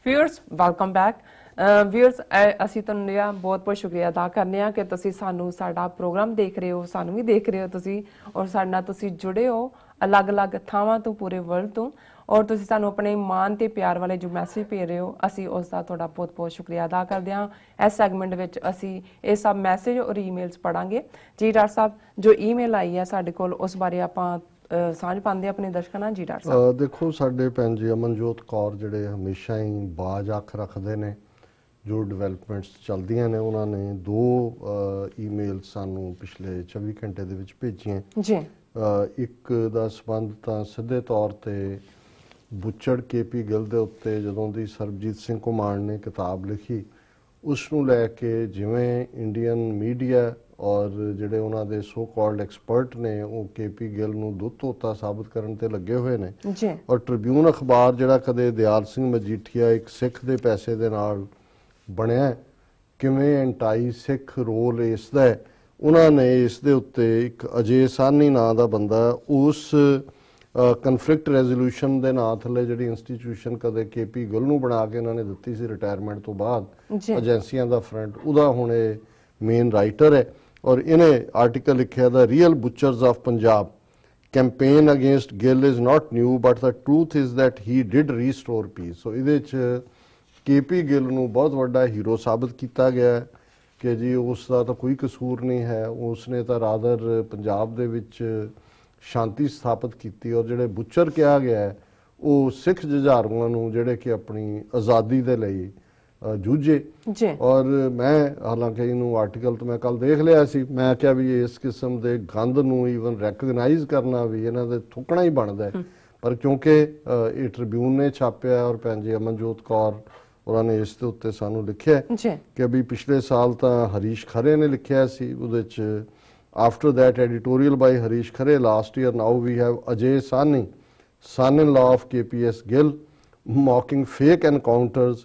Viewers welcome back viewers ਅਸੀਂ ਤੁਹਾਨੂੰ ਬਹੁਤ ਬਹੁਤ ਸ਼ੁਕਰੀਆ ਅਦਾ ਕਰਨੇ ਆ ਕਿ ਤੁਸੀਂ ਸਾਨੂੰ ਸਾਡਾ ਪ੍ਰੋਗਰਾਮ ਦੇਖ ਰਹੇ ਹੋ ਸਾਨੂੰ ਵੀ ਦੇਖ ਰਹੇ ਹੋ ਤੁਸੀਂ ਔਰ ਸਾਡੇ ਨਾਲ ਤੁਸੀਂ ਜੁੜੇ ਹੋ ਅਲੱਗ-ਅਲੱਗ ਥਾਵਾਂ ਤੋਂ ਪੂਰੇ ਵਰਲਡ ਤੋਂ ਔਰ ਤੁਸੀਂ ਸਾਨੂੰ ਆਪਣੇ ਮਾਨ ਤੇ ਪਿਆਰ ਵਾਲੇ ਜੋ ਮੈਸੇਜ ਭੇਜ ਰਹੇ ਹੋ ਅਸੀਂ ਉਸ ਦਾ ਤੁਹਾਡਾ ਬਹੁਤ ਬਹੁਤ ਸ਼ੁਕਰੀਆ ਅਦਾ ਕਰਦੇ ਹਾਂ। ਇਸ ਸੈਗਮੈਂਟ ਵਿੱਚ ਅਸੀਂ ਇਹ ਸਭ ਮੈਸੇਜ ਔਰ ਈਮੇਲਸ ਪੜਾਂਗੇ। ਜੀ ਡਾਕਟਰ ਸਾਹਿਬ ਜੋ ਈਮੇਲ ਆਈ ਹੈ ਸਾਡੇ ਕੋਲ ਉਸ ਬਾਰੇ ਆਪਾਂ ਸਾਂਝ ਪਾਉਂਦੇ ਆਪਣੇ ਦਰਸ਼ਕਾਂ ਨਾਲ। ਜੀ ਡਾਕਟਰ ਸਾਹਿਬ ਦੇਖੋ ਸਾਡੇ ਭੈਣ ਜੀ ਅਮਨਜੋਤ ਕੌਰ ਜਿਹੜੇ ਹਮੇਸ਼ਾ ਹੀ ਬਾਜ ਅੱਖ ਰੱਖਦੇ ਨੇ ਜੋ ਡਿਵੈਲਪਮੈਂਟਸ ਚੱਲਦੀਆਂ ਨੇ ਉਹਨਾਂ ਨੇ 2 ਈਮੇਲ ਸਾਨੂੰ ਪਿਛਲੇ 24 ਘੰਟੇ ਦੇ ਵਿੱਚ ਭੇਜੀਆਂ ਜੀ। ਇੱਕ ਦਾ ਸੰਬੰਧ ਤਾਂ ਸਿੱਧੇ ਤੌਰ ਤੇ ਬੁੱਚੜ KP ਗਿੱਲ ਦੇ ਉੱਤੇ ਜਦੋਂ ਦੀ ਸਰਬਜੀਤ ਸਿੰਘ ਘੁਮਾਣ ਨੇ ਕਿਤਾਬ ਲਿਖੀ ਉਸ ਨੂੰ ਲੈ ਕੇ ਜਿਵੇਂ ਇੰਡੀਅਨ ਮੀਡੀਆ ਔਰ ਜਿਹੜੇ ਉਹਨਾਂ ਦੇ ਸੋ ਕਾਲਡ ਐਕਸਪਰਟ ਨੇ ਉਹ KP ਗਿੱਲ ਨੂੰ ਦੁੱਧ ਧੋਤਾ ਸਾਬਤ ਕਰਨ ਤੇ ਲੱਗੇ ਹੋਏ ਨੇ ਜੀ। ਔਰ ਟ੍ਰਿਬਿਊਨ ਅਖਬਾਰ ਜਿਹੜਾ ਕਦੇ ਦਿਆਲ ਸਿੰਘ ਮਜੀਠੀਆ ਇੱਕ ਸਿੱਖ ਦੇ ਪੈਸੇ ਦੇ ਨਾਲ ਬਣਿਆ ਕਿਵੇਂ ਐਂਟਾਈ ਸਿੱਖ ਰੋਲ ਇਸ ਦਾ ਉਹਨਾਂ ਨੇ ਇਸ ਦੇ ਉੱਤੇ ਇੱਕ ਅਜੇ ਸਾਹਨੀ ਨਾਂ ਦਾ ਬੰਦਾ ਉਸ ਕਨਫਲਿਕਟ ਰੈਜ਼ੋਲੂਸ਼ਨ ਦੇ ਨਾਂ ਥੱਲੇ ਜਿਹੜੀ ਇੰਸਟੀਟਿਊਸ਼ਨ ਕਦੇ KP ਗਿੱਲ ਨੂੰ ਬਣਾ ਕੇ ਇਹਨਾਂ ਨੇ ਦਿੱਤੀ ਸੀ ਰਿਟਾਇਰਮੈਂਟ ਤੋਂ ਬਾਅਦ ਏਜੰਸੀਆਂ ਦਾ ਫਰੰਟ ਉਹਦਾ ਹੁਣ ਇਹ ਮੇਨ ਰਾਈਟਰ ਹੈ ਔਰ ਇਹਨੇ ਆਰਟੀਕਲ ਲਿਖਿਆ ਦਾ real butchers of Punjab campaign against Gill is not new but the truth is that he did restore peace. So ਇਹਦੇ 'ਚ KP ਗਿੱਲ ਨੂੰ ਬਹੁਤ ਵੱਡਾ ਹੀਰੋ ਸਾਬਤ ਕੀਤਾ ਗਿਆ ਕਿ ਜੀ ਉਸ ਦਾ ਤਾਂ ਕੋਈ ਕਸੂਰ ਨਹੀਂ ਹੈ ਉਸਨੇ ਤਾਂ ਰਾਦਰ ਪੰਜਾਬ ਦੇ ਵਿੱਚ ਸ਼ਾਂਤੀ ਸਥਾਪਿਤ ਕੀਤੀ ਔਰ ਜਿਹੜੇ ਬੁੱਚਰ ਕਿਹਾ ਗਿਆ ਹੈ ਉਹ ਸਿੱਖ ਜੁਝਾਰੂਆਂ ਨੂੰ ਜਿਹੜੇ ਕਿ ਆਪਣੀ ਆਜ਼ਾਦੀ ਦੇ ਲਈ ਜੂਝੇ ਔਰ ਮੈਂ ਹਾਲਾਂਕਿ ਇਹਨੂੰ ਆਰਟੀਕਲ ਤੋਂ ਮੈਂ ਕੱਲ ਦੇਖ ਲਿਆ ਸੀ ਮੈਂ ਕਿਹਾ ਵੀ ਇਸ ਕਿਸਮ ਦੇ ਗੰਦ ਨੂੰ ਈਵਨ ਰੈਕਗਨਾਈਜ਼ ਕਰਨਾ ਵੀ ਇਹਨਾਂ ਦੇ ਥੁੱਕਣਾ ਹੀ ਬਣਦਾ ਪਰ ਕਿਉਂਕਿ ਇਹ ਟ੍ਰਿਬਿਊਨ ਨੇ ਛਾਪਿਆ ਔਰ ਭੈਣ ਜੀ ਅਮਨਜੋਤ ਕੌਰ ਉਹਨਾਂ ਨੇ ਇਸ ਦੇ ਉੱਤੇ ਸਾਨੂੰ ਲਿਖਿਆ ਕਿ ਵੀ ਪਿਛਲੇ ਸਾਲ ਤਾਂ ਹਰੀਸ਼ ਖਰੇ ਨੇ ਲਿਖਿਆ ਸੀ ਉਹਦੇ 'ਚ after that editorial by Harish Khare last year now we have Ajay Sahni son-in-law of KPS Gill mocking fake encounters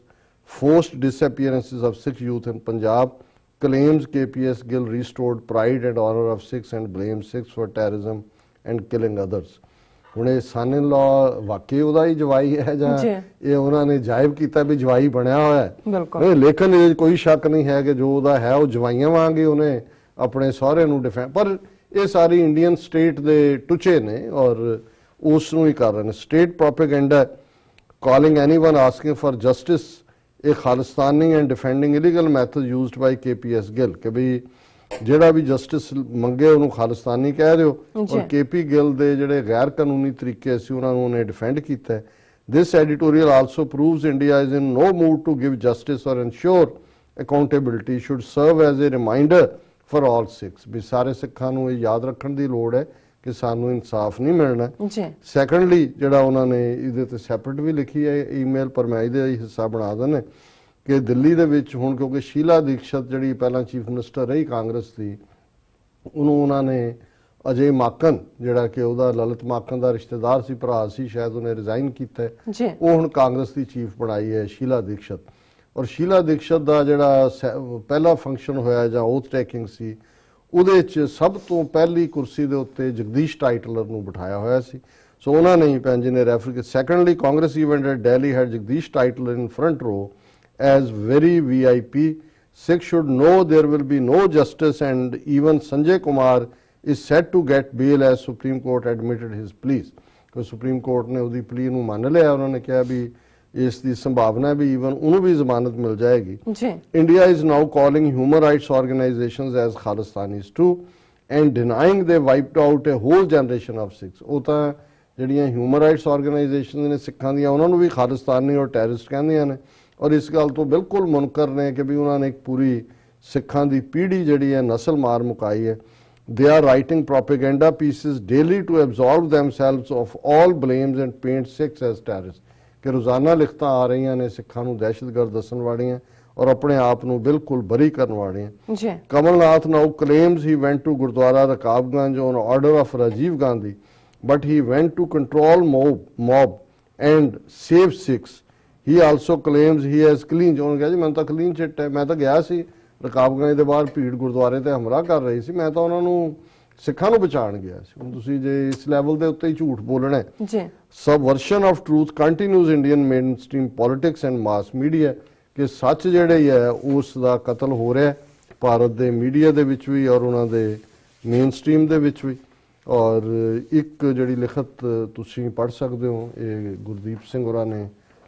forced disappearances of Sikh youth in Punjab claims KPS Gill restored pride and honor of Sikhs and blames Sikhs for terrorism and killing others। ਹੁਣ ਇਹ ਸਨ ਇਨ ਲਾ ਵਾਕਈ ਉਹਦਾ ਹੀ ਜਵਾਈ ਹੈ ਜਾਂ ਇਹ ਉਹਨਾਂ ਨੇ ਜਾਇਬ ਕੀਤਾ ਵੀ ਜਵਾਈ ਬਣਿਆ ਹੋਇਆ ਹੈ ਲੇਕਿਨ ਇਹ ਕੋਈ ਸ਼ੱਕ ਨਹੀਂ ਹੈ ਕਿ ਜੋ ਉਹਦਾ ਹੈ ਉਹ ਜਵਾਈਆਂ ਵਾਂਗੇ ਉਹਨੇ ਆਪਣੇ ਸਹੁਰੇ ਨੂੰ ਡਿਫੈਂਡ ਪਰ ਇਹ ਸਾਰੀ ਇੰਡੀਅਨ ਸਟੇਟ ਦੇ ਟੁਚੇ ਨੇ ਔਰ ਉਸ ਨੂੰ ਹੀ ਕਰ ਰਹੇ ਨੇ state propaganda calling anyone asking for justice ਇਹ Khalistani and defending illegal method used by KPS Gill ਕਿ ਵੀ ਜਿਹੜਾ ਵੀ ਜਸਟਿਸ ਮੰਗੇ ਉਹਨੂੰ ਖਾਲਿਸਤਾਨੀ ਕਹਿ ਦਿਓ ਔਰ KP ਗਿੱਲ ਦੇ ਜਿਹੜੇ ਗੈਰ ਕਾਨੂੰਨੀ ਤਰੀਕੇ ਸੀ ਉਹਨਾਂ ਨੂੰ ਉਹਨੇ ਡਿਫੈਂਡ ਕੀਤਾ। This editorial also proves India is in no mood to give justice or ensure accountability should serve as a reminder for all Sikhs भी सारे सिखा ये याद रखने की लोड़ है कि सानू इंसाफ नहीं मिलना। सैकंडली जिहड़ा उन्होंने इहदे ते सैपरेट भी लिखी है ईमेल पर मैं इहदा हिस्सा बना देना कि दिल्ली दे विच हुण क्योंकि शीला दीक्षित जिहड़ी पहला चीफ मिनिस्टर रही कांग्रेस की उन्होंने अजय माकन जिहड़ा कि उहदा ललित माकन का रिश्तेदार सी भरा सी शायद उन्हें रिजाइन किया वो हुण कांग्रेस की चीफ बनाई है शीला दीक्षित और शीला दीक्षित का जिहड़ा पहला फंक्शन होया जां ओथ टैकिंग सी उहदे च सब तो पहली कुर्सी दे उत्ते जगदीश टाइटलर नूं बिठाया होया सी। सो उन्होंने ही भैन जी ने रैफर किया secondly Congress event at Delhi had Jagdish Tytler in front row as very VIP Sikhs should know there will be no justice and even Sanjay Kumar is set to get bail as Supreme Court admitted his pleas because Supreme Court ने उहदी plea नूं मान लिया उन्होंने कहा भी इस दी संभावना भी इवन उन्होंने भी जमानत मिल जाएगी। India is now calling human rights organisations as Khalistanis too and denying they wiped out a whole generation of Sikhs. वो तो ਜਿਹੜੀਆਂ ह्यूमन राइट्स ऑर्गेनाइजेशन ने सिखां ਦੀਆਂ ਉਹਨਾਂ ਨੂੰ ਵੀ ਖਾਲਿਸਤਾਨੀ ਔਰ ਟੈਰਰਿਸਟ ਕਹਿੰਦੀਆਂ ਨੇ ਔਰ ਇਸ ਗੱਲ ਤੋਂ ਬਿਲਕੁਲ ਮੁਨਕਰ ਨੇ ਕਿ ਵੀ ਉਹਨਾਂ ਨੇ ਇੱਕ ਪੂਰੀ ਸਿੱਖਾਂ ਦੀ ਪੀੜ੍ਹੀ ਜਿਹੜੀ ਹੈ ਨਸਲ ਮਾਰ ਮੁਕਾਈ ਹੈ। They are writing propaganda pieces daily to absolve themselves of all blames and paint Sikhs as terrorists कि रोज़ाना लिखतां आ रही ने सिखां नूं दहशतगर्द दस्सण वालियां और अपने आप नूं बिल्कुल बरी करन वालियां। Kamal Nath now claims he went to gurdwara Rakabganj on order of Rajiv Gandhi but he went to control mob and save Sikhs। He also claims he has clean उन्होंने कहा जी मैं तो clean chit है मैं तो गया सी रकाबगंज दे बाहर भीड़ गुरुद्वारे ते हमला कर रही सी मैं तो उन्होंने सिखां नूं बचाण गया सी। हुण तुसीं जे इस लैवल दे उत्ते ही झूठ बोलना है subversion of truth continues Indian mainstream politics and mass media ਕਿ ਸੱਚ ਜਿਹੜੇ ਹੀ ਹੈ ਉਸ ਦਾ ਕਤਲ ਹੋ ਰਿਹਾ ਭਾਰਤ ਦੇ ਮੀਡੀਆ ਦੇ ਵਿੱਚ ਵੀ ਔਰ ਉਹਨਾਂ ਦੇ ਮੇਨ ਸਟ੍ਰੀਮ ਦੇ ਵਿੱਚ ਵੀ। ਔਰ ਇੱਕ ਜਿਹੜੀ ਲਿਖਤ ਤੁਸੀਂ ਪੜ੍ਹ ਸਕਦੇ ਹੋ, ਇਹ ਗੁਰਦੀਪ ਸਿੰਘ ਹੋਰਾਂ ਨੇ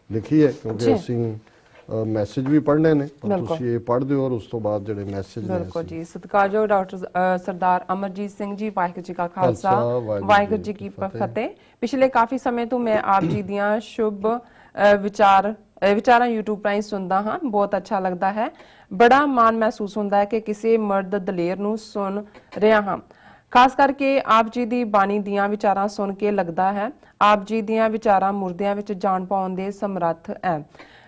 ਲਿਖੀ ਹੈ, ਕਿਉਂਕਿ ਅਸੀਂ ਮੈਸੇਜ ਵੀ ਪੜ੍ਹਨੇ ਨੇ, ਪਰ ਤੁਸੀਂ ਇਹ ਪੜ੍ਹ ਦਿਓ ਔਰ ਉਸ ਤੋਂ ਬਾਅਦ ਜਿਹੜੇ ਮੈਸੇਜ ਨੇ। ਬਿਲਕੁਲ ਜੀ। ਸਤਿਕਾਰਯੋਗ ਡਾਕਟਰ ਸਰਦਾਰ ਅਮਰਜੀਤ ਸਿੰਘ ਜੀ, ਵਾਹਿਗੁਰੂ ਜੀ ਕਾ ਖਾਲਸਾ, ਵਾਹਿਗੁਰੂ ਜੀ ਕੀ ਫਤਿਹ। ਪਿਛਲੇ ਕਾਫੀ ਸਮੇਂ ਤੋਂ ਮੈਂ ਆਪ ਜੀ ਦੀਆਂ ਸ਼ੁਭ ਵਿਚਾਰਾਂ YouTube ਰਾਹੀਂ ਸੁਣਦਾ ਹਾਂ, ਬਹੁਤ ਅੱਛਾ ਲੱਗਦਾ ਹੈ। ਬੜਾ ਮਾਣ ਮਹਿਸੂਸ ਹੁੰਦਾ ਹੈ ਕਿ ਕਿਸੇ ਮਰਦ ਦਲੇਰ ਨੂੰ ਸੁਣ ਰਿਹਾ ਹਾਂ। ਖਾਸ ਕਰਕੇ ਆਪ ਜੀ ਦੀ ਬਾਣੀ ਦੀਆਂ ਵਿਚਾਰਾਂ ਸੁਣ ਕੇ ਲੱਗਦਾ ਹੈ ਆਪ ਜੀ ਦੀਆਂ ਵਿਚਾਰਾਂ ਮੁਰਦਿਆਂ ਵਿੱਚ ਜਾਨ ਪਾਉਣ ਦੇ ਸਮਰੱਥ ਹੈ।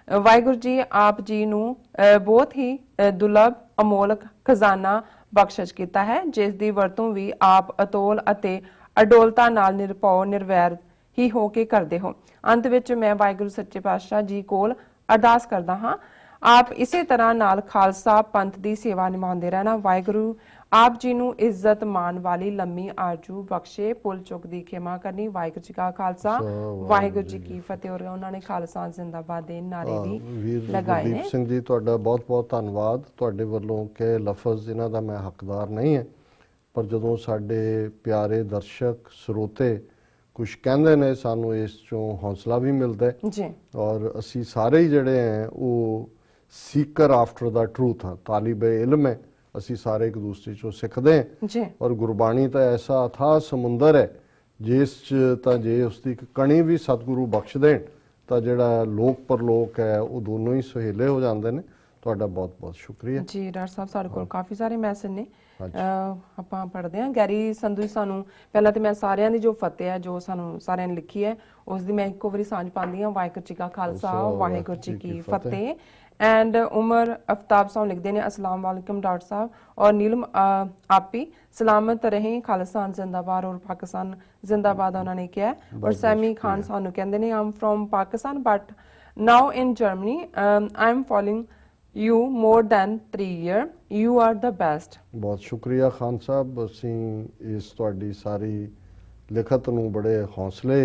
ਵਾਹਿਗੁਰੂ ਜੀ ਆਪ ਜੀ ਨੂੰ ਬਹੁਤ ਹੀ ਦੁਰਲਭ ਅਮੋਲਕ ਖਜ਼ਾਨਾ ਬਖਸ਼ਿਸ਼ ਕੀਤਾ ਹੈ, ਜਿਸ ਦੀ ਵਰਤੋਂ ਵੀ ਆਪ ਅਤੋਲ ਅਤੇ ਅਡੋਲਤਾ ਨਾਲ ਨਿਰਭਉ ਨਿਰਵੈਰ ਹੀ ਹੋ ਕੇ ਕਰਦੇ ਹੋ। ਅੰਤ ਵਿੱਚ ਮੈਂ ਵਾਹਿਗੁਰੂ ਸੱਚੇ ਪਾਤਸ਼ਾਹ ਜੀ ਕੋਲ ਅਰਦਾਸ ਕਰਦਾ ਹਾਂ ਆਪ ਇਸੇ ਤਰ੍ਹਾਂ ਨਾਲ ਖਾਲਸਾ ਪੰਥ ਦੀ ਸੇਵਾ ਨਿਭਾਉਂਦੇ ਰਹਿਣਾ। ਵਾਹਿਗੁਰੂ ਆਪ ਜੀ ਨੂੰ ਇੱਜ਼ਤ ਮਾਣ ਵਾਲੀ ਲੰਮੀ ਆਰਜੂ ਬਖਸ਼ੇ, ਭੁੱਲ ਚੁੱਕ ਦੀ ਖਿਮਾ ਕਰਨੀ। ਵਾਹਿਗੁਰੂ ਜੀ ਕਾ ਖਾਲਸਾ, ਵਾਹਿਗੁਰੂ ਜੀ ਕੀ ਫਤਿਹ। ਔਰ ਉਹਨਾਂ ਨੇ ਖਾਲਸਾ ਜ਼ਿੰਦਾਬਾਦ ਦੇ ਨਾਰੇ ਵੀ ਲਗਾਏ ਨੇ। ਗੁਰਦੀਪ ਸਿੰਘ ਜੀ ਤੁਹਾਡਾ ਬਹੁਤ ਬਹੁਤ ਧੰਨਵਾਦ। ਤੁਹਾਡੇ ਵੱਲੋਂ ਕਿ ਲਫ਼ਜ਼ ਇਹਨਾਂ ਦਾ ਮੈਂ ਹੱਕਦਾਰ ਨਹੀਂ ਹੈ, ਪਰ ਜਦੋਂ ਸਾਡੇ ਪਿਆਰੇ ਦਰਸ਼ਕ ਸਰੋਤੇ ਕੁਝ ਕਹਿੰਦੇ ਨੇ ਸਾਨੂੰ ਇਸ ਚੋਂ ਹੌਸਲਾ ਵੀ ਮਿਲਦਾ ਹੈ ਜੀ। ਔਰ ਅਸੀਂ ਸਾਰੇ ਹੀ ਜਿਹੜੇ ਹੈ ਉਹ ਸੀਕਰ ਆਫਟਰ ਦਾ ਟਰੂਥ ਹਾਂ, ਤਾਲਿਬੇ ਇਲਮ ਹੈ। ਅਸੀਂ ਸਾਰੇ ਇੱਕ ਦੂਸਰੇ ਚੋਂ ਸਿੱਖਦੇ ਹਾਂ ਜੀ। ਔਰ ਗੁਰਬਾਣੀ ਤਾਂ ਐਸਾ ਅਥਾਹ ਸਮੁੰਦਰ ਹੈ ਜਿਸ 'ਚ ਤਾਂ ਜੇ ਉਸਦੀ ਇੱਕ ਕਣੀ ਵੀ ਸਤਿਗੁਰੂ ਬਖਸ਼ ਦੇਣ ਤਾਂ ਜਿਹੜਾ ਲੋਕ ਪਰਲੋਕ ਹੈ ਉਹ ਦੋਨੋਂ ਹੀ ਸੁਹੇਲੇ ਹੋ ਜਾਂਦੇ ਨੇ। ਤੁਹਾਡਾ ਬਹੁਤ ਬਹੁਤ ਸ਼ੁਕਰੀਆ ਜੀ। ਡਾਕਟਰ ਸਾਹਿਬ ਸਾਡੇ ਕੋਲ ਕਾਫੀ ਸਾਰੇ ਮੈਸੇਜ ਨੇ, ਆਪਾਂ ਪੜ੍ਹਦੇ ਹਾਂ। ਗੈਰੀ ਸੰਧੂ ਜੀ ਸਾਨੂੰ ਪਹਿਲਾਂ ਤੇ ਮੈਂ ਸਾਰਿਆਂ ਦੀ ਜੋ ਫਤਿਹ ਹੈ ਜੋ ਸਾਨੂੰ ਸਾਰਿਆਂ ਨੇ ਲਿਖੀ ਹੈ ਉਸ ਦੀ ਮੈਂ ਇੱਕੋ ਵਾਰੀ ਸਾਂਝ ਪਾਉਂਦੀ ਹਾਂ। ਵਾਹਿਗੁਰੂ ਜੀ ਕਾ ਖਾਲਸਾ, ਵਾਹਿਗੁਰੂ ਜੀ ਕੀ ਫਤਿਹ। ਐਂਡ ਉਮਰ ਅਫਤਾਬ ਸਾਹਿਬ ਲਿਖਦੇ ਨੇ अस्सलाम वालेकुम डॉक्टर साहब और नीलम आपी सलामत रहें, खालिस्तान जिंदाबाद और पाकिस्तान जिंदाबाद उन्होंने किया है। और सैमी खान सानू कहते हैं I am from Pakistan but now in Germany I am following you more than 3 year, you are the best. बहुत शुक्रिया खान साहब। ਅਸੀਂ ਇਸ ਤੁਹਾਡੀ ਸਾਰੀ ਲਿਖਤ ਨੂੰ ਬੜੇ ਹੌਸਲੇ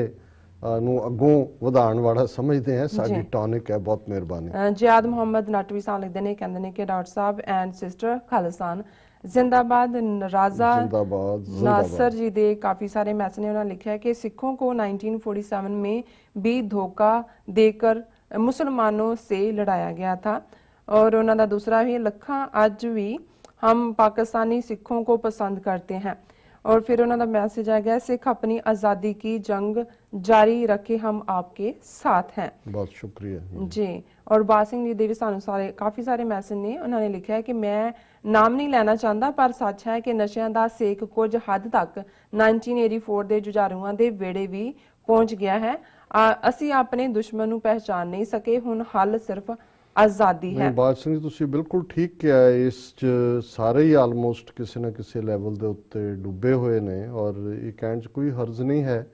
ਨੂੰ ਅੱਗੋਂ ਵਧਾਉਣ ਵਾਲਾ ਸਮਝਦੇ ਹਾਂ। ਸਾਡੀ ਟੌਨਿਕ ਹੈ। ਬਹੁਤ ਮਿਹਰਬਾਨੀ। ਜਿਆਦ ਮੁਹੰਮਦ ਨਟਵੀ ਸਾਹਿਬ ਲਿਖਦੇ ਨੇ, ਕਹਿੰਦੇ ਨੇ ਕਿ doctor sahib and sister Khalistan जिंदाबाद। राजा नासर जी दे काफी सारे मैसेज ने उन्होंने लिखा है कि सिखों को 1947 में भी धोखा देकर मुसलमानों से लड़ाया गया था। और उन्होंने दूसरा भी लिखा अज भी हम पाकिस्तानी सिखों को पसंद करते हैं। और फिर उन्होंने मैसेज आ गया सिख अपनी आज़ादी की जंग जारी रखे, हम आपके साथ हैं। बहुत शुक्रिया जी। और बात सिंह जी दे भी सानू सारे काफ़ी सारे मैसेज ने, उन्होंने लिखा है कि मैं नाम नहीं लेना चाहता पर सच है कि नशिਆਂ ਦਾ ਸੇਕ ਕੁਝ ਹੱਦ ਤੱਕ 1984 ਦੇ ਜੁਝਾਰੂਆਂ ਦੇ ਵੇੜੇ ਵੀ ਪਹੁੰਚ ਗਿਆ ਹੈ। ਅਸੀਂ ਆਪਣੇ ਦੁਸ਼ਮਣ ਨੂੰ ਪਹਿਚਾਨ ਨਹੀਂ ਸਕੇ, ਹੁਣ ਹੱਲ ਸਿਰਫ ਆਜ਼ਾਦੀ ਹੈ। ਬਾਦ ਸਿੰਘ ਜੀ ਤੁਸੀਂ ਬਿਲਕੁਲ ਠੀਕ ਕਿਹਾ। ਇਸ 'ਚ ਸਾਰੇ ਹੀ ਆਲਮੋਸਟ ਕਿਸੇ ਨਾ ਕਿਸੇ ਲੈਵਲ ਦੇ ਉੱਤੇ ਡੁੱਬੇ ਹੋਏ ਨੇ ਔਰ ਇਹ ਕਹਿਣ 'ਚ ਕੋਈ ਹਰਜ਼ ਨਹੀਂ ਹੈ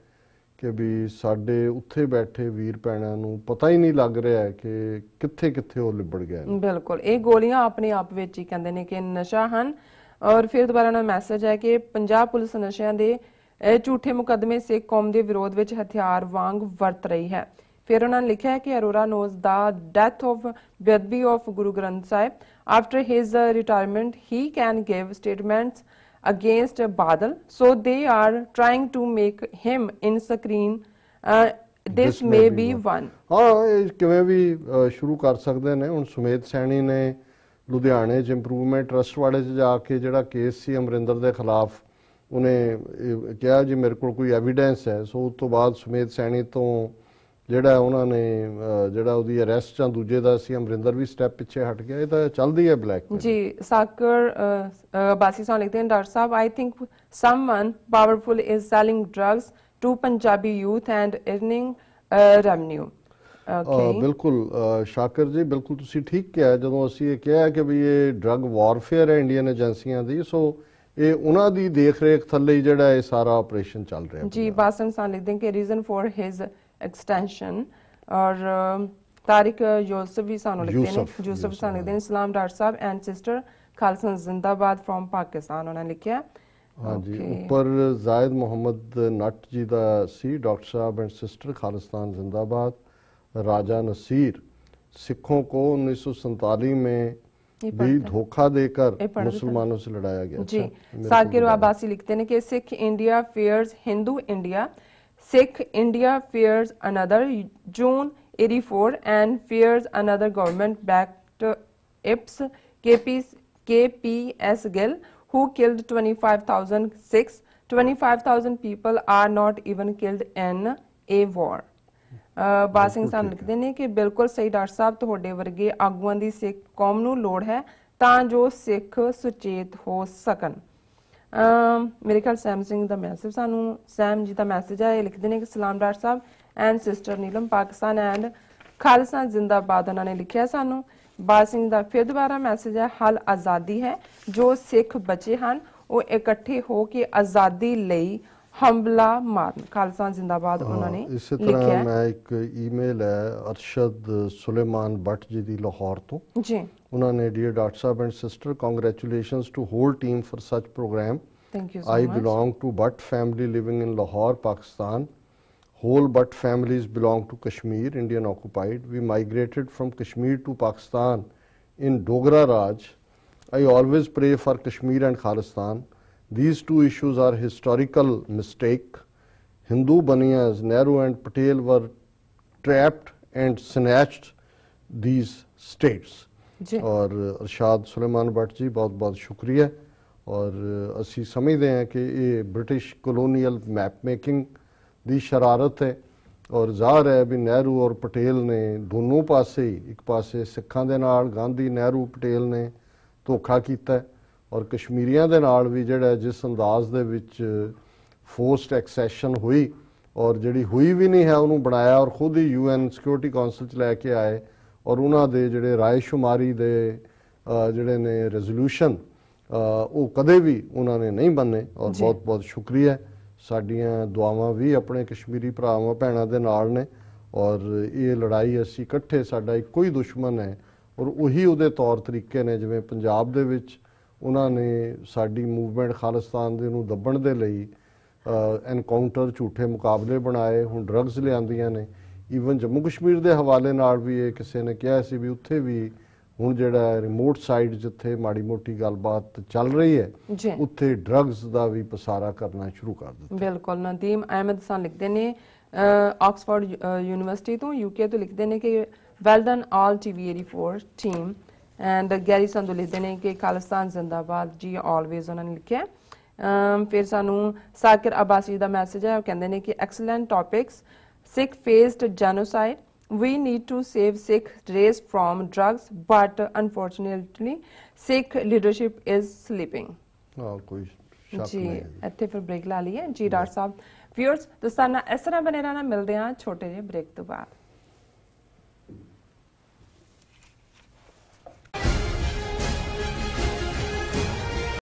ਕਿ ਵੀ ਸਾਡੇ ਉੱਥੇ ਬੈਠੇ ਵੀਰ ਭੈਣਾਂ ਨੂੰ ਪਤਾ ਹੀ ਨਹੀਂ ਲੱਗ ਰਿਹਾ ਕਿ ਕਿੱਥੇ ਕਿੱਥੇ ਉਹ ਲਿਬੜ ਗਏ ਨੇ। ਬਿਲਕੁਲ ਇਹ ਗੋਲੀਆਂ ਆਪਣੇ ਆਪ ਵਿੱਚ ਹੀ ਕਹਿੰਦੇ ਨੇ ਕਿ ਨਸ਼ਾ ਹਨ। ਔਰ ਫਿਰ ਦੁਬਾਰਾ ਨਾਲ ਮੈਸੇਜ ਹੈ ਕਿ ਪੰਜਾਬ ਪੁਲਿਸ ਨਸ਼ਿਆਂ ਦੇ ਝੂਠੇ ਮੁਕੱਦਮੇ ਸਿੱਖ ਕੌਮ ਦੇ ਵਿਰੋਧ ਵਿੱਚ ਹਥਿਆਰ ਵਾਂਗ ਵਰਤ ਰਹੀ ਹੈ। फिर उन्होंने लिखा है कि Arora knows the death of बेदबी of Guru Granth Sahib. After his retirement, he can give statements against Badal. So they are trying to make him in screen. This may be one. हाँ ਇਹ ਕਿਵੇਂ ਵੀ ਸ਼ੁਰੂ ਕਰ ਸਕਦੇ ਨੇ। ਹੁਣ ਸੁਮੇਧ ਸੈਣੀ ਨੇ ਲੁਧਿਆਣੇ 'ਚ ਇੰਪਰੂਵਮੈਂਟ ਟਰਸਟ ਵਾਲੇ 'ਚ ਜਾ ਕੇ ਜਿਹੜਾ ਕੇਸ ਸੀ ਅਮਰਿੰਦਰ ਦੇ ਖਿਲਾਫ ਉਹਨੇ ਕਿਹਾ ਜੀ ਮੇਰੇ ਕੋਲ ਕੋਈ ਐਵੀਡੈਂਸ ਹੈ। ਸੋ ਉਸ ਤੋਂ ਬਾਅਦ ਸੁਮੇਧ ਸੈਣੀ ਤੋਂ ਜਿਹੜਾ ਉਹਨਾਂ ਨੇ ਜਿਹੜਾ ਉਹਦੀ ਅਰੈਸਟ ਜਾਂ ਦੂਜੇ ਦਾ ਸੀ ਅਮਰਿੰਦਰ ਵੀ ਸਟੈਪ ਪਿੱਛੇ ਹਟ ਗਿਆ। ਇਹ ਤਾਂ ਚੱਲਦੀ ਹੈ ਬਲੈਕ ਜੀ। ਸਾਕਰ ਬਾਸੀ ਸਾਹਿਬ ਲਿਖਦੇ ਹਨ doctor sahib I think someone powerful is selling drugs to Punjabi youth and earning revenue. ਬਿਲਕੁਲ ਸ਼ਾਕਰ ਜੀ ਬਿਲਕੁਲ ਤੁਸੀਂ ਠੀਕ ਕਿਹਾ। ਜਦੋਂ ਅਸੀਂ ਇਹ ਕਿਹਾ ਕਿ ਵੀ ਇਹ ਡਰੱਗ ਵਾਰਫੇਅਰ ਹੈ ਇੰਡੀਅਨ ਏਜੰਸੀਆਂ ਦੀ, ਸੋ ਇਹ ਉਹਨਾਂ ਦੀ ਦੇਖ ਰੇਖ ਥੱਲੇ ਹੀ ਜਿਹੜਾ ਇਹ ਸਾਰਾ ਆਪਰੇਸ਼ਨ ਚੱਲ ਰਿਹਾ ਜੀ। ਬਾਸਨ ਸਾਹਿਬ ਲਿਖਦੇ ਹਨ ਕਿ ਰੀਜ਼ਨ ਫॉर ਹਿਜ਼ एक्सटेंशन। और तारिक यूसुफ भी सानू लिखते हैं, यूसुफ सानू लिखते हैं सलाम डॉक्टर साहब एंड सिस्टर खालसा जिंदाबाद फ्रॉम पाकिस्तान उन्होंने लिखा। ਹਾਂਜੀ Okay. ਉੱਪਰ ਜ਼ਾਇਦ ਮੁਹੰਮਦ ਨੱਟ ਜੀ ਦਾ ਸੀ, डॉक्टर साहब एंड सिस्टर खालिस्तान जिंदाबाद। राजा नसीर, सिखों को 1947 में ये भी पढ़ते हैं। धोखा देकर ये पढ़ देते हैं। मुसलमानों से लड़ाया गया। जी अच्छा, मेरे को साकिर दोबारा। अब्बासी लिखते हैं कि Sikh India fears Hindu India, Sikh India fears another June 84 and fears another government backed IPS KPS Gill who killed 25,000 people are not even killed in a war। ਬਾਦ ਸਿੰਘ ਸਾਨੂੰ ਲਿਖਦੇ ਨੇ ਕਿ ਬਿਲਕੁਲ ਸਹੀ ਡਾਕਟਰ ਸਾਹਿਬ, ਤੁਹਾਡੇ ਵਰਗੇ ਆਗੂਆਂ ਦੀ ਸਿੱਖ ਕੌਮ ਨੂੰ ਲੋੜ ਹੈ ਤਾਂ ਜੋ ਸਿੱਖ ਸੁਚੇਤ ਹੋ ਸਕਣ। ਮੇਰੇ ਖਿਆਲ ਸੈਮ ਸਿੰਘ ਦਾ ਮੈਸੇਜ, ਸਾਨੂੰ ਸੈਮ ਜੀ ਦਾ ਮੈਸੇਜ ਹੈ। ਇਹ ਲਿਖਦੇ ਨੇ ਕਿ ਸਲਾਮ doctor sahib and sister Neelam, Pakistan and Khalsa ਜ਼ਿੰਦਾਬਾਦ ਉਹਨਾਂ ਨੇ ਲਿਖਿਆ ਸਾਨੂੰ। ਬਾਦ ਸਿੰਘ ਦਾ ਫਿਰ ਦੁਬਾਰਾ ਮੈਸੇਜ ਹੈ, ਹੱਲ ਆਜ਼ਾਦੀ ਹੈ, ਜੋ ਸਿੱਖ ਬਚੇ ਹਨ ਉਹ ਇਕੱਠੇ ਹੋ ਕੇ ਆਜ਼ਾਦੀ ਲਈ ਹਮਲਾ ਮਾਰਨ। ਖਾਲਸਾ ਜ਼ਿੰਦਾਬਾਦ ਉਹਨਾਂ ਨੇ ਇਸੇ ਲਿਖਿਆ ਤਰ੍ਹਾਂ ਹੈ। ਮੈਂ ਇੱਕ ਈਮੇਲ ਹੈ ਅਰਸ਼ਦ ਸੁਲੇਮਾਨ ਬੱਟ ਜੀ ਦੀ ਲਾਹੌਰ ਤੋਂ। ਜੀ ਉਹਨਾਂ ਨੇ dear doctor sahib and sister, congratulations to whole team for such program। Thank you so I much. belong to Butt family living in Lahore, Pakistan. Whole Butt families belong to Kashmir, Indian occupied. We migrated from Kashmir to Pakistan in Dogra Raj. I always pray for Kashmir and Khalistan. These two issues are historical mistake. Hindu Baniyas, Nehru and Patel were trapped and snatched these states. जी और अरशाद सुलेमान भट्ट जी बहुत बहुत शुक्रिया। और ਅਸੀਂ ਸਮਝਦੇ ਹਾਂ ਕਿ ਇਹ ਬ੍ਰਿਟਿਸ਼ ਕਲੋਨੀਅਲ ਮੈਪ ਮੇਕਿੰਗ ਦੀ ਸ਼ਰਾਰਤ ਹੈ। ਔਰ ਜ਼ਾਹਰ ਹੈ ਵੀ ਨਹਿਰੂ ਔਰ ਪਟੇਲ ਨੇ ਦੋਨੋਂ ਪਾਸੇ ਹੀ, ਇੱਕ ਪਾਸੇ ਸਿੱਖਾਂ ਦੇ ਨਾਲ ਗਾਂਧੀ, ਨਹਿਰੂ, ਪਟੇਲ ਨੇ ਧੋਖਾ ਕੀਤਾ ਹੈ, ਔਰ ਕਸ਼ਮੀਰੀਆਂ ਦੇ ਨਾਲ ਵੀ ਜਿਹੜਾ ਜਿਸ ਅੰਦਾਜ਼ ਦੇ ਵਿੱਚ ਫੋਰਸਡ ਐਕਸੈਸ਼ਨ ਹੋਈ, ਔਰ ਜਿਹੜੀ ਹੋਈ ਵੀ ਨਹੀਂ ਹੈ ਉਹਨੂੰ ਬਣਾਇਆ, ਔਰ ਖੁਦ ਹੀ UN ਸਿਕਿਉਰਿਟੀ ਕਾਉਂਸਲ 'ਚ ਲੈ ਕੇ ਆਏ, ਔਰ ਉਹਨਾਂ ਦੇ ਜਿਹੜੇ ਰਾਏਸ਼ੁਮਾਰੀ ਦੇ ਜਿਹੜੇ ਨੇ ਰੈਜ਼ੋਲੂਸ਼ਨ ਉਹ ਕਦੇ ਵੀ ਉਹਨਾਂ ਨੇ ਨਹੀਂ ਮੰਨੇ। ਔਰ ਬਹੁਤ ਬਹੁਤ ਸ਼ੁਕਰੀਆ। ਸਾਡੀਆਂ ਦੁਆਵਾਂ ਵੀ ਆਪਣੇ ਕਸ਼ਮੀਰੀ ਭਰਾਵਾਂ ਭੈਣਾਂ ਦੇ ਨਾਲ ਨੇ, ਔਰ ਇਹ ਲੜਾਈ ਅਸੀਂ ਇਕੱਠੇ, ਸਾਡਾ ਇੱਕੋ ਹੀ ਦੁਸ਼ਮਣ ਹੈ, ਔਰ ਉਹੀ ਉਹਦੇ ਤੌਰ ਤਰੀਕੇ ਨੇ। ਜਿਵੇਂ ਪੰਜਾਬ ਦੇ ਵਿੱਚ ਉਹਨਾਂ ਨੇ ਸਾਡੀ ਮੂਵਮੈਂਟ ਖਾਲਿਸਤਾਨ ਦੇ ਨੂੰ ਦੱਬਣ ਦੇ ਲਈ ਐਨਕਾਊਂਟਰ, ਝੂਠੇ ਮੁਕਾਬਲੇ ਬਣਾਏ, ਹੁਣ ਡਰੱਗਸ ਲਿਆਂਦੀਆਂ ਨੇ। ਈਵਨ ਜੰਮੂ ਕਸ਼ਮੀਰ ਦੇ ਹਵਾਲੇ ਨਾਲ ਵੀ ਇਹ ਕਿਸੇ ਨੇ ਕਿਹਾ ਸੀ ਵੀ ਉੱਥੇ ਵੀ ਹੁਣ ਜਿਹੜਾ ਰਿਮੋਟ ਸਾਈਡ ਜਿੱਥੇ ਮਾੜੀ ਮੋਟੀ ਗੱਲਬਾਤ ਚੱਲ ਰਹੀ ਹੈ ਜੀ ਉੱਥੇ ਡਰੱਗਸ ਦਾ ਵੀ ਪਸਾਰਾ ਕਰਨਾ ਸ਼ੁਰੂ ਕਰ ਦਿੱਤਾ। ਬਿਲਕੁਲ। ਨਦੀਮ ਅਹਿਮਦ ਸਾਨ ਲਿਖਦੇ ਨੇ ਆਕਸਫੋਰਡ ਯੂਨੀਵਰਸਿਟੀ ਤੋਂ, UK ਤੋਂ ਲਿਖਦੇ ਨੇ ਕਿ well done all TV 84 team. And Gary Sandhu ਲਿਖਦੇ ਨੇ ਕਿ ਖਾਲਿਸਤਾਨ ਜ਼ਿੰਦਾਬਾਦ ਜੀ, ਆਲਵੇਜ਼ ਉਹਨਾਂ ਨੇ ਲਿਖਿਆ। ਫਿਰ ਸਾਨੂੰ ਸਾਕਿਰ ਅਬਾਸੀ ਦਾ ਮੈਸੇਜ ਹੈ, ਉਹ ਕਹਿੰਦੇ ਨੇ ਕਿ excellent topics, Sikh faced genocide, we need to save Sikh race from drugs, but unfortunately Sikh leadership is sleeping। ਹਾਂ ਕੋਈ ਸ਼ੱਕ ਜੀ ਨਹੀਂ। ਇੱਥੇ ਫਿਰ ਬ੍ਰੇਕ ਲਾ ਲਈਏ। ਜੀ ਡਾਕਟਰ ਸਾਹਿਬ, ਵਿਊਅਰਸ ਦੋਸਤਾਨਾ ਇਸ ਤਰ੍ਹਾਂ ਬਣੇ ਰਹਿਣਾ, ਮਿਲਦੇ ਹਾਂ ਛੋਟੇ ਜਿਹੇ ਬ੍ਰੇਕ ਤੋਂ ਬਾਅਦ।